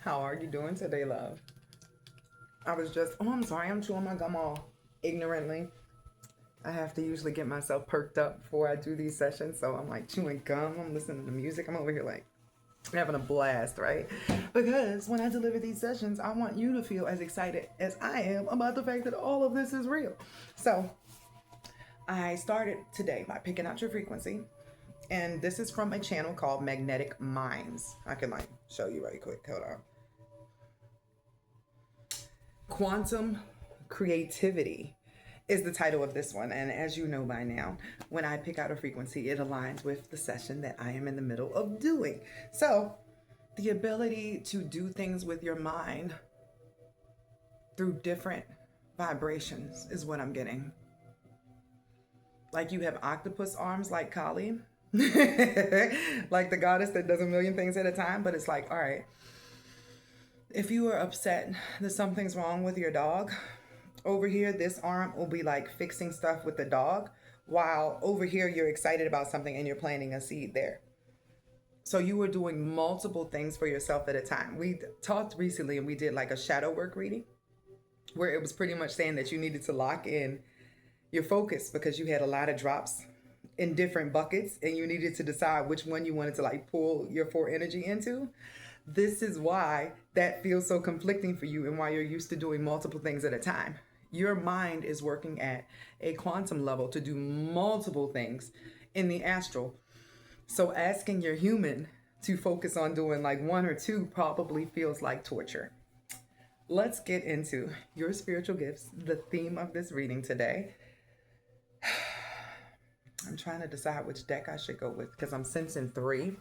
How are you doing today, love? I'm sorry, I'm chewing my gum all ignorantly. I have to usually get myself perked up before I do these sessions, so I'm like chewing gum, I'm listening to music, I'm over here like having a blast, right? Because when I deliver these sessions, I want you to feel as excited as I am about the fact that all of this is real. So I started today by picking out your frequency, and this is from a channel called Magnetic Minds. I can like show you right quick. Hold on. Quantum Creativity is the title of this one. And as you know by now, when I pick out a frequency, it aligns with the session that I am in the middle of doing. So the ability to do things with your mind through different vibrations is what I'm getting. Like you have octopus arms like Kali, like the goddess that does a million things at a time, but it's like, all right, if you are upset that something's wrong with your dog, over here, this arm will be like fixing stuff with the dog, while over here, you're excited about something and you're planting a seed there. So you were doing multiple things for yourself at a time. We talked recently and we did like a shadow work reading where it was pretty much saying that you needed to lock in your focus because you had a lot of drops in different buckets and you needed to decide which one you wanted to like pull your four energy into. This is why that feels so conflicting for you and why you're used to doing multiple things at a time. Your mind is working at a quantum level to do multiple things in the astral. So asking your human to focus on doing like one or two probably feels like torture. Let's get into your spiritual gifts, the theme of this reading today. I'm trying to decide which deck I should go with because I'm sensing three.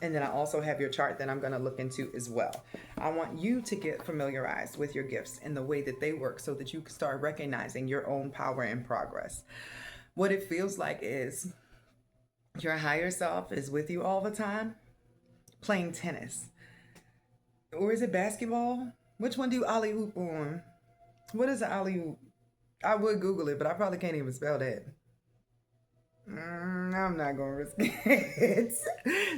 And then I also have your chart that I'm going to look into as well. I want you to get familiarized with your gifts and the way that they work so that you can start recognizing your own power and progress. What it feels like is your higher self is with you all the time, playing tennis. Or is it basketball? Which one do you alley oop on? What is an alley oop? I would Google it, but I probably can't even spell that. I'm not going to risk it.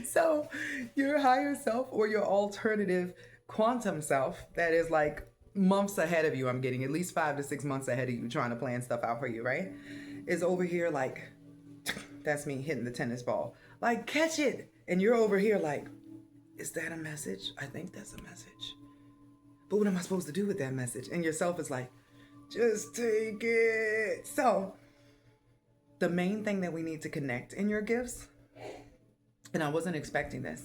So your higher self or your alternative quantum self that is like months ahead of you, I'm getting at least 5 to 6 months ahead of you trying to plan stuff out for you, right? Is over here like, that's me hitting the tennis ball. Like, catch it. And you're over here like, is that a message? I think that's a message. But what am I supposed to do with that message? And yourself is like, just take it. So the main thing that we need to connect in your gifts, and I wasn't expecting this,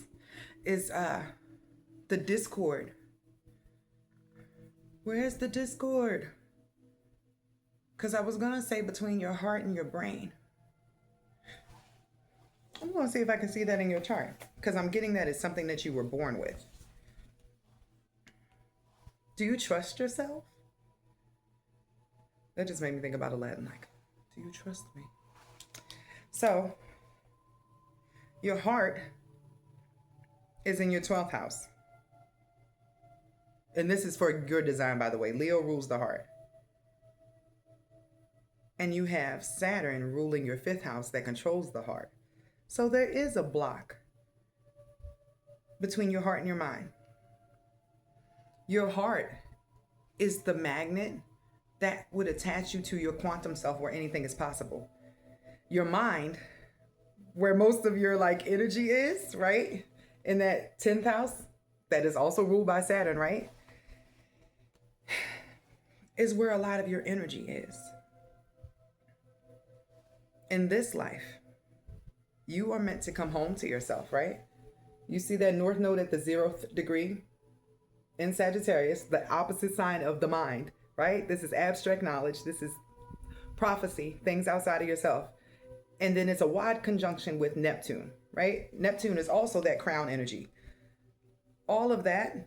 is the discord. Where's the discord? Because I was going to say between your heart and your brain. I'm going to see if I can see that in your chart, because I'm getting that it's something that you were born with. Do you trust yourself? That just made me think about Aladdin, like, do you trust me? So, your heart is in your 12th house. And this is for your design, by the way. Leo rules the heart. And you have Saturn ruling your 5th house that controls the heart. So there is a block between your heart and your mind. Your heart is the magnet that would attach you to your quantum self where anything is possible. Your mind, where most of your like energy is, right? In that 10th house, that is also ruled by Saturn, right? Is where a lot of your energy is. In this life, you are meant to come home to yourself, right? You see that north node at the 0th degree in Sagittarius, the opposite sign of the mind, right? This is abstract knowledge. This is prophecy, things outside of yourself. And then it's a wide conjunction with Neptune, right? Neptune is also that crown energy. All of that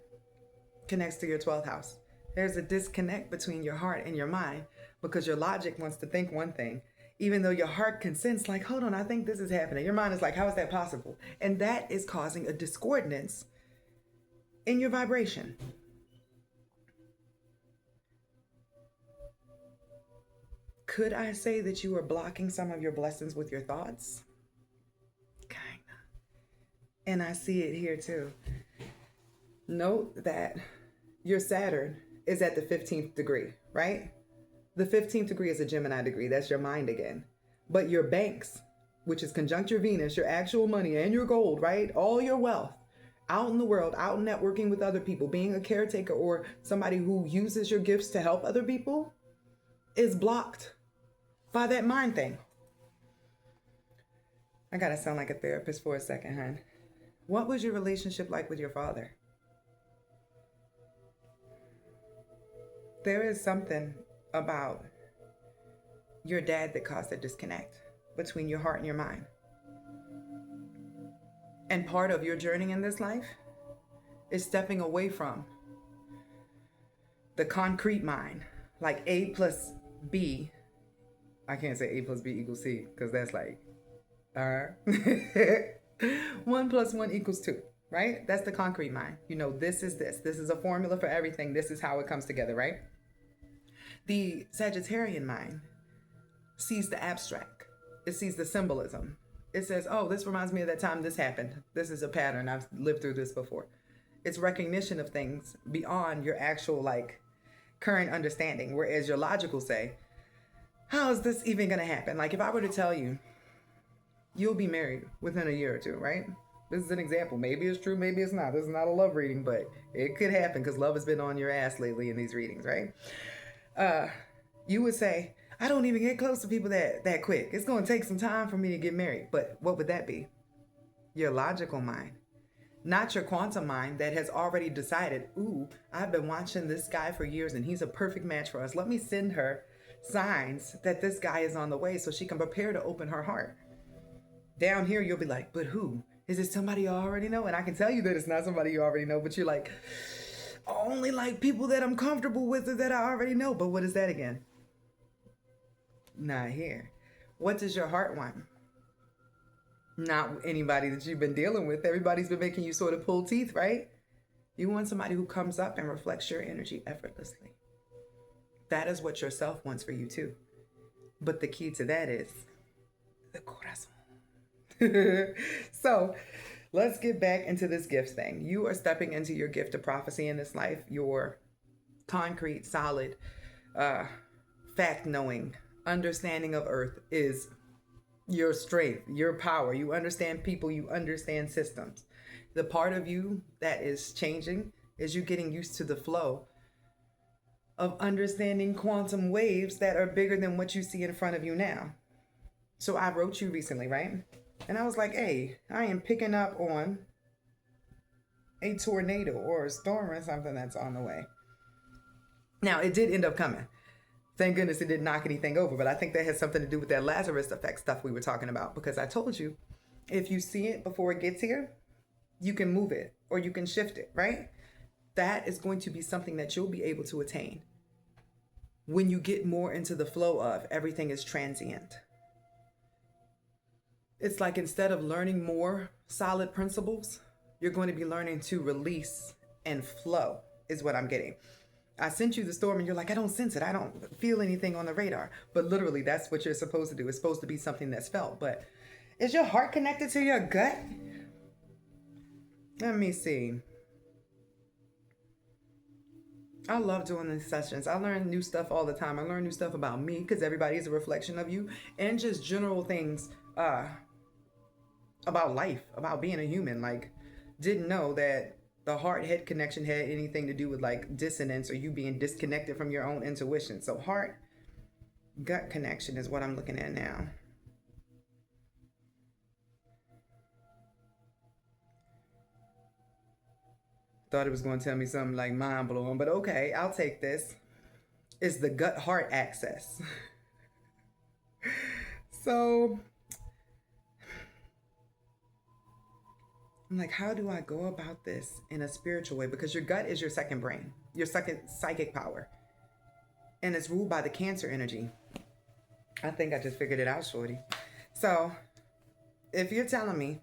connects to your 12th house. There's a disconnect between your heart and your mind because your logic wants to think one thing, even though your heart can sense like, hold on, I think this is happening. Your mind is like, how is that possible? And that is causing a discordance in your vibration. Could I say that you are blocking some of your blessings with your thoughts? Kinda. And I see it here too. Note that your Saturn is at the 15th degree, right? The 15th degree is a Gemini degree. That's your mind again. But your banks, which is conjunct your Venus, your actual money and your gold, right? All your wealth out in the world, out networking with other people, being a caretaker or somebody who uses your gifts to help other people is blocked by that mind thing. I gotta sound like a therapist for a second, hon. What was your relationship like with your father? There is something about your dad that caused a disconnect between your heart and your mind. And part of your journey in this life is stepping away from the concrete mind, like A plus B. I can't say A plus B equals C because that's like, 1 plus 1 equals 2, right? That's the concrete mind. You know, this is this. This is a formula for everything. This is how it comes together, right? The Sagittarian mind sees the abstract. It sees the symbolism. It says, oh, this reminds me of that time this happened. This is a pattern. I've lived through this before. It's recognition of things beyond your actual, like, current understanding. Whereas your logic will say, how is this even going to happen? Like, if I were to tell you, you'll be married within a year or two, right? This is an example. Maybe it's true, maybe it's not. This is not a love reading, but it could happen because love has been on your ass lately in these readings, right? You would say, I don't even get close to people that quick. It's going to take some time for me to get married. But what would that be? Your logical mind, not your quantum mind that has already decided, ooh, I've been watching this guy for years and he's a perfect match for us. Let me send her signs that this guy is on the way so she can prepare to open her heart. Down here, you'll be like, but who? Is it somebody you already know? And I can tell you that it's not somebody you already know, but you're like, only like people that I'm comfortable with or that I already know. But what is that again? Not here. What does your heart want? Not anybody that you've been dealing with. Everybody's been making you sort of pull teeth, right? You want somebody who comes up and reflects your energy effortlessly. That is what your self wants for you too. But the key to that is the corazón. So let's get back into this gift thing. You are stepping into your gift of prophecy in this life. Your concrete, solid, fact-knowing understanding of earth is your strength, your power. You understand people, you understand systems. The part of you that is changing is you getting used to the flow of understanding quantum waves that are bigger than what you see in front of you now. So I wrote you recently, right? And I was like, hey, I am picking up on a tornado or a storm or something that's on the way. Now, it did end up coming. Thank goodness it didn't knock anything over, but I think that has something to do with that Lazarus effect stuff we were talking about, because I told you, if you see it before it gets here, you can move it or you can shift it, right? That is going to be something that you'll be able to attain when you get more into the flow of everything is transient. It's like instead of learning more solid principles, you're going to be learning to release and flow is what I'm getting. I sent you the storm and you're like, I don't sense it. I don't feel anything on the radar. But literally, that's what you're supposed to do. It's supposed to be something that's felt. But is your heart connected to your gut? Let me see. I love doing these sessions. I learn new stuff all the time. I learn new stuff about me because everybody is a reflection of you, and just general things about life, about being a human. Like, didn't know that the heart-head connection had anything to do with like dissonance or you being disconnected from your own intuition. So heart-gut connection is what I'm looking at now. Thought it was going to tell me something like mind-blowing, but okay, I'll take this. It's the gut-heart axis. So I'm like, how do I go about this in a spiritual way? Because your gut is your second brain, your second psychic power. And it's ruled by the Cancer energy. I think I just figured it out, shorty. So if you're telling me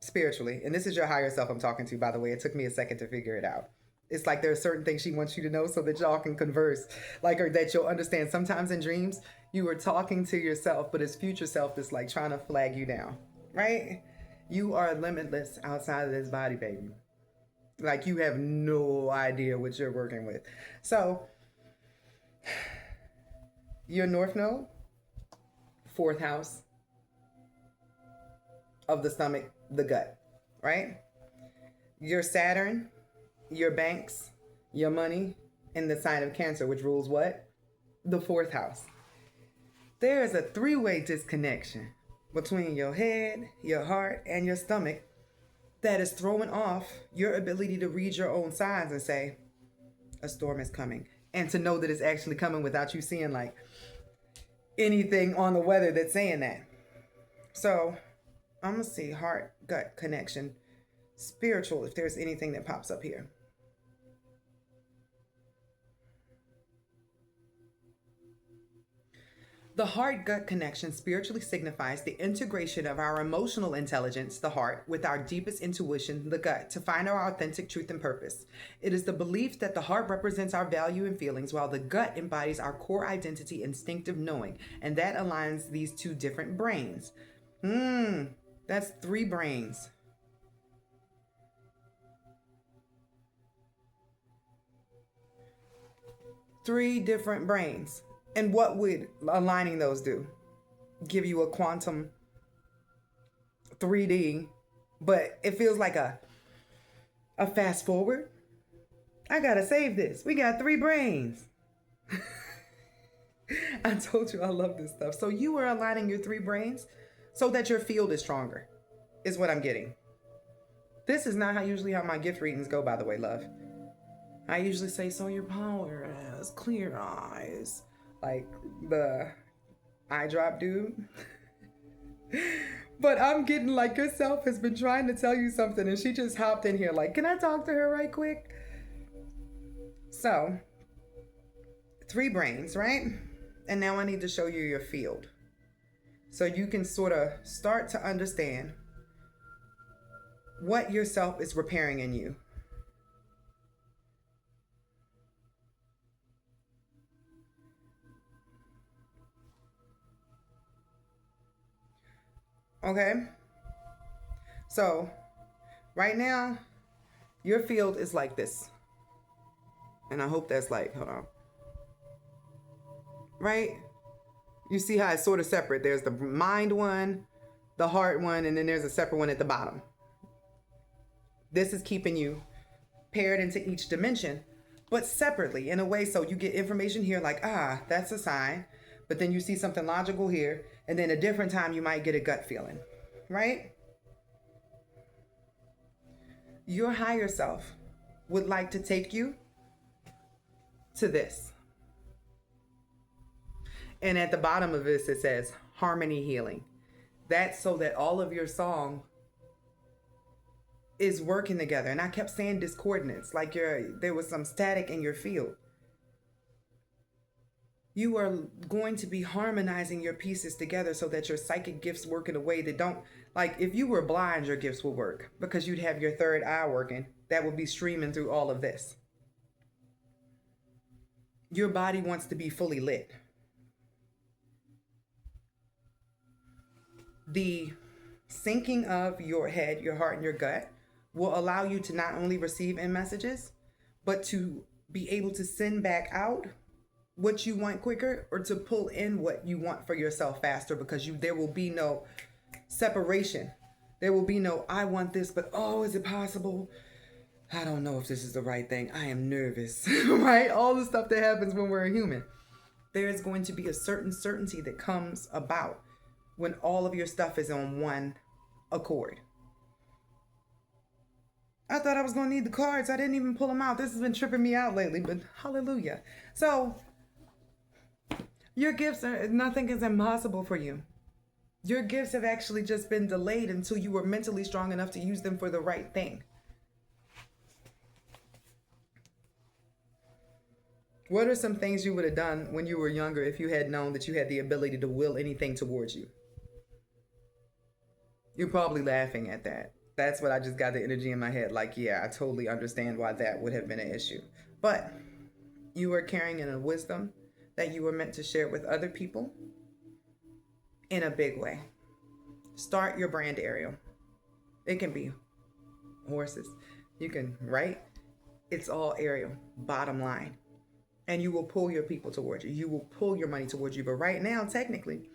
spiritually, and this is your higher self I'm talking to, by the way, it took me a second to figure it out. It's like there are certain things she wants you to know so that y'all can converse, like, or that you'll understand. Sometimes in dreams, you are talking to yourself, but it's future self that's like trying to flag you down, right? You are limitless outside of this body, baby. Like you have no idea what you're working with. So your North Node, fourth house of the stomach, the gut, right? Your Saturn, your banks, your money, in the sign of Cancer, which rules what? The fourth house. There is a three-way disconnection between your head, your heart, and your stomach that is throwing off your ability to read your own signs and say, a storm is coming. And to know that it's actually coming without you seeing like anything on the weather that's saying that. So I'm going to see heart, gut connection, spiritual, if there's anything that pops up here. The heart-gut connection spiritually signifies the integration of our emotional intelligence, the heart, with our deepest intuition, the gut, to find our authentic truth and purpose. It is the belief that the heart represents our value and feelings, while the gut embodies our core identity, instinctive knowing, and that aligns these two different brains. That's three brains. Three different brains. And what would aligning those do? Give you a quantum 3D, but it feels like a fast forward. I gotta save this. We got three brains. I told you I love this stuff. So you are aligning your three brains so that your field is stronger, is what I'm getting. This is not usually how my gift readings go, by the way, love. I usually say, so your power is clear eyes. Like the eye drop dude. But I'm getting like yourself has been trying to tell you something and she just hopped in here like, can I talk to her right quick? So, three brains, right? And now I need to show you your field. So you can sort of start to understand what yourself is repairing in you. Okay? So, right now, your field is like this. And I hope that's like, hold on. Right? You see how it's sort of separate. There's the mind one, the heart one, and then there's a separate one at the bottom. This is keeping you paired into each dimension, but separately in a way so you get information here like, that's a sign. But then you see something logical here, and then a different time you might get a gut feeling, right? Your higher self would like to take you to this. And at the bottom of this, it says harmony healing. That's so that all of your song is working together. And I kept saying discordance, like there was some static in your field. You are going to be harmonizing your pieces together so that your psychic gifts work in a way that don't, like if you were blind, your gifts will work because you'd have your third eye working. That would be streaming through all of this. Your body wants to be fully lit. The syncing of your head, your heart, and your gut will allow you to not only receive in messages, but to be able to send back out what you want quicker or to pull in what you want for yourself faster because there will be no separation. There will be no, I want this, but oh, is it possible? I don't know if this is the right thing. I am nervous, right? All the stuff that happens when we're a human. There is going to be a certain certainty that comes about when all of your stuff is on one accord. I thought I was going to need the cards. I didn't even pull them out. This has been tripping me out lately, but hallelujah. So, your gifts nothing is impossible for you. Your gifts have actually just been delayed until you were mentally strong enough to use them for the right thing. What are some things you would have done when you were younger if you had known that you had the ability to will anything towards you? You're probably laughing at that. That's what I just got the energy in my head. Like, yeah, I totally understand why that would have been an issue. But you are carrying in a wisdom that you were meant to share with other people in a big way. Start your brand, Ariel. It can be horses. You can write. It's all Ariel, bottom line. And you will pull your people towards you. You will pull your money towards you. But right now, technically,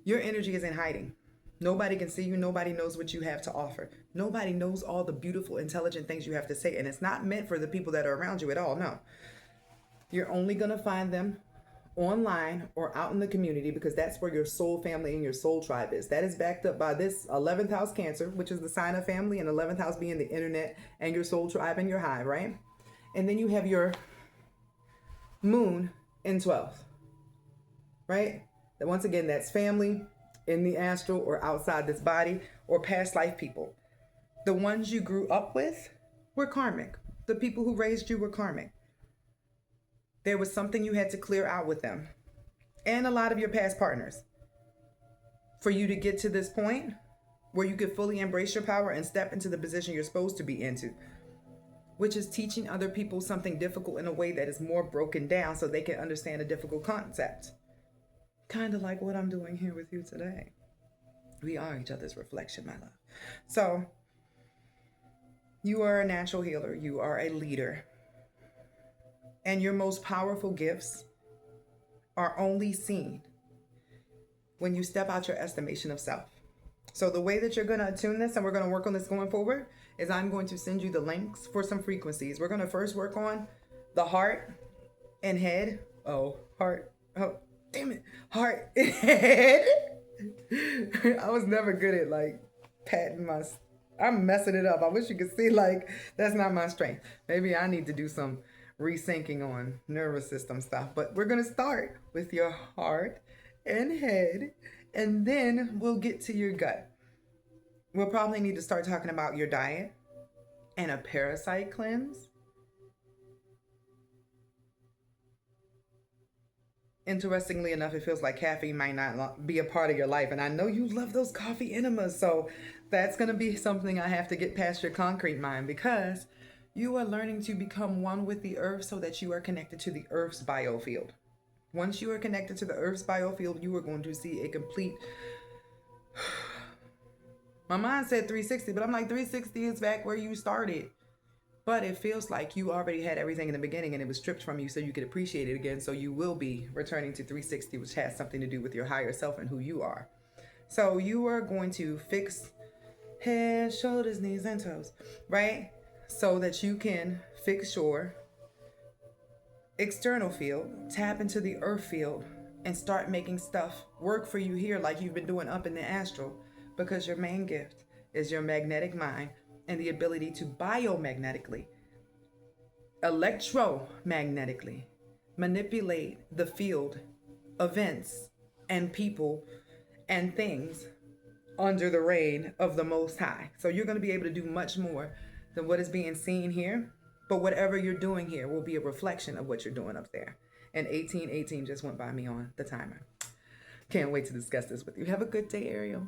your energy is in hiding. Nobody can see you. Nobody knows what you have to offer. Nobody knows all the beautiful, intelligent things you have to say. And it's not meant for the people that are around you at all. No. You're only going to find them online or out in the community, because that's where your soul family and your soul tribe is. That is backed up by this 11th house Cancer, which is the sign of family, and 11th house being the internet and your soul tribe and your hive, right? And then you have your moon in 12th, right? That once again, that's family in the astral or outside this body, or past life people. The ones you grew up with were karmic. The people who raised you were karmic. There was something you had to clear out with them, and a lot of your past partners, for you to get to this point where you could fully embrace your power and step into the position you're supposed to be into, which is teaching other people something difficult in a way that is more broken down so they can understand a difficult concept. Kind of like what I'm doing here with you today. We are each other's reflection, my love. So, you are a natural healer. You are a leader. And your most powerful gifts are only seen when you step out your estimation of self. So the way that you're going to attune this, and we're going to work on this going forward, is I'm going to send you the links for some frequencies. We're going to first work on the heart and head. Oh, heart. Oh, damn it. Heart and head. I was never good at like patting my... I'm messing it up. I wish you could see, like, that's not my strength. Maybe I need to do some resyncing on nervous system stuff. But we're going to start with your heart and head, and then we'll get to your gut. We'll probably need to start talking about your diet and a parasite cleanse. Interestingly enough, it feels like caffeine might not be a part of your life. And I know you love those coffee enemas. So that's going to be something I have to get past your concrete mind, because you are learning to become one with the earth so that you are connected to the earth's biofield. Once you are connected to the earth's biofield, you are going to see a complete... My mind said 360, but I'm like, 360 is back where you started. But it feels like you already had everything in the beginning and it was stripped from you so you could appreciate it again. So you will be returning to 360, which has something to do with your higher self and who you are. So you are going to fix head, shoulders, knees, and toes, right? So that you can fix your external field, tap into the earth field, and start making stuff work for you here like you've been doing up in the astral, because your main gift is your magnetic mind and the ability to biomagnetically, electromagnetically manipulate the field, events, and people and things under the reign of the Most High. So you're going to be able to do much more than what is being seen here. But whatever you're doing here will be a reflection of what you're doing up there. And 1818 just went by me on the timer. Can't wait to discuss this with you. Have a good day, Ariel.